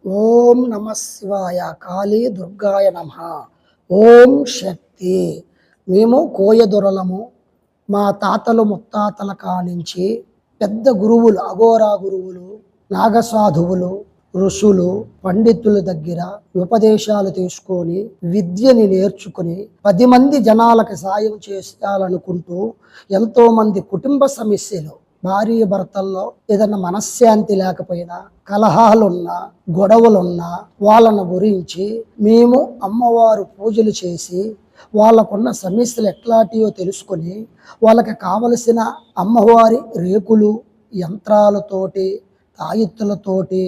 ఓం నమ శివాయ. కాళీ దుర్గాయ నమ. ఓం శక్తి. మేము కోయదొరలము. మా తాతలు ముత్తాతల కానించి పెద్ద గురువులు, అఘోరా గురువులు, నాగసాధువులు, ఋషులు, పండితుల దగ్గర ఉపదేశాలు తీసుకొని విద్యని నేర్చుకుని 10 మంది జనాలకు సాయం చేయాలనుకుంటూ ఎంతోమంది కుటుంబ సమస్యలు, భార్య భర్తల్లో ఏదైనా మనశ్శాంతి లేకపోయినా, కలహాలున్నా, గొడవలున్నా వాళ్ళను గురించి మేము అమ్మవారు పూజలు చేసి వాళ్ళకున్న సమస్యలు ఎట్లాంటివో తెలుసుకొని వాళ్ళకి కావలసిన అమ్మవారి రేకులు, యంత్రాలతోటి, తాయెత్తులతోటి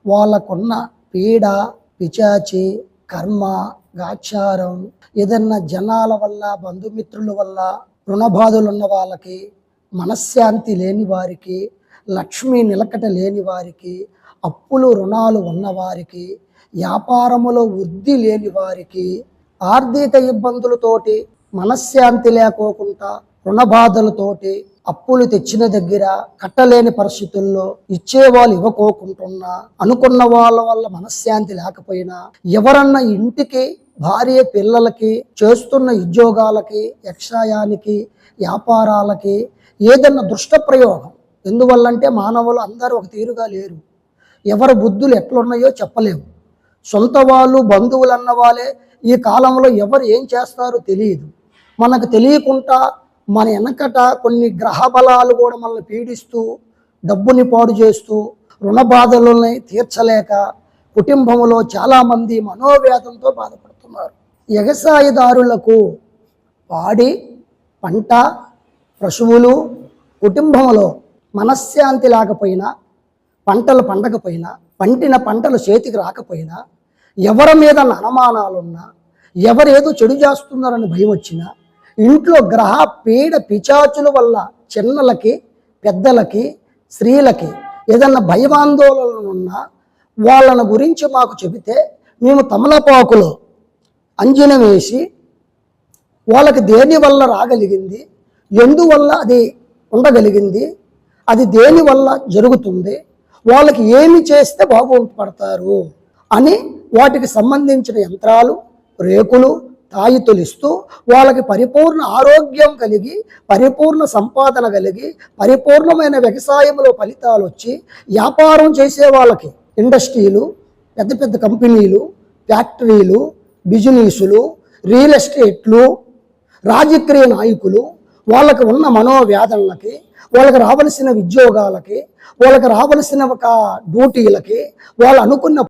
వాళ్ళకున్న పీడ, పిచాచి, కర్మ, గాచారం, ఏదన్నా జనాల వల్ల, బంధుమిత్రుల వల్ల రుణబాధలు ఉన్న వాళ్ళకి, మనశ్శాంతి లేని వారికి, లక్ష్మీ నిలకట లేని వారికి, అప్పులు రుణాలు ఉన్నవారికి, వ్యాపారములో వృద్ధి లేని వారికి, ఆర్థిక ఇబ్బందులతోటి మనశ్శాంతి లేకోకుండా రుణబాధలతోటి అప్పులు తెచ్చిన దగ్గర కట్టలేని పరిస్థితుల్లో ఇచ్చేవాళ్ళు ఇవ్వకోకుంటున్నా, అనుకున్న వాళ్ళ వల్ల మనశ్శాంతి లేకపోయినా, ఎవరన్నా ఇంటికి భార్య పిల్లలకి, చేస్తున్న ఉద్యోగాలకి, యక్షయానికి, వ్యాపారాలకి ఏదన్నా దుష్ట ప్రయోగం. ఎందువల్లంటే మానవులు అందరూ ఒక తీరుగా లేరు. ఎవరి బుద్ధులు ఎట్లున్నాయో చెప్పలేము. సొంత వాళ్ళు, బంధువులు అన్న వాళ్ళే ఈ కాలంలో ఎవరు ఏం చేస్తారో తెలియదు. మనకు తెలియకుండా మన వెనకట కొన్ని గ్రహ బలాలు కూడా మనల్ని పీడిస్తూ, డబ్బుని పాడు చేస్తూ, రుణ బాధలని తీర్చలేక కుటుంబంలో చాలామంది మనోవేదంతో బాధపడుతున్నారు. వ్యవసాయదారులకు పాడి పంట, పశువులు, కుటుంబంలో మనశ్శాంతి లేకపోయినా, పంటలు పండకపోయినా, పండిన పంటలు చేతికి రాకపోయినా, ఎవరి మీద అనుమానాలున్నా, ఎవరేదో చెడు చేస్తున్నారని భయం వచ్చినా, ఇంట్లో గ్రహ పీడ పిచాచుల వల్ల చిన్నలకి, పెద్దలకి, స్త్రీలకి ఏదన్నా భయవాందోళనలు ఉన్నా వాళ్ళని గురించి మాకు చెబితే మేము తమలపాకులో అంజనం వేసి వాళ్ళకి దేని వల్ల రాగలిగింది, ఎందువల్ల అది ఉండగలిగింది, అది దేని వల్ల జరుగుతుంది, వాళ్ళకి ఏమి చేస్తే బాగుపడతారు అని వాటికి సంబంధించిన యంత్రాలు, రేకులు, తాయితులు ఇస్తూ వాళ్ళకి పరిపూర్ణ ఆరోగ్యం కలిగి, పరిపూర్ణ సంపాదన కలిగి, పరిపూర్ణమైన వ్యవసాయంలో ఫలితాలు వచ్చి వ్యాపారం చేసే వాళ్ళకి ఇండస్ట్రీలు, పెద్ద పెద్ద కంపెనీలు, ఫ్యాక్టరీలు, బిజినెస్లు, రియల్ ఎస్టేట్లు, రాజకీయ నాయకులు, వాళ్ళకి ఉన్న మనోవేదనలకి, వాళ్ళకి రావలసిన ఉద్యోగాలకి, వాళ్ళకి రావలసిన ఒక డ్యూటీలకి, వాళ్ళు అనుకున్న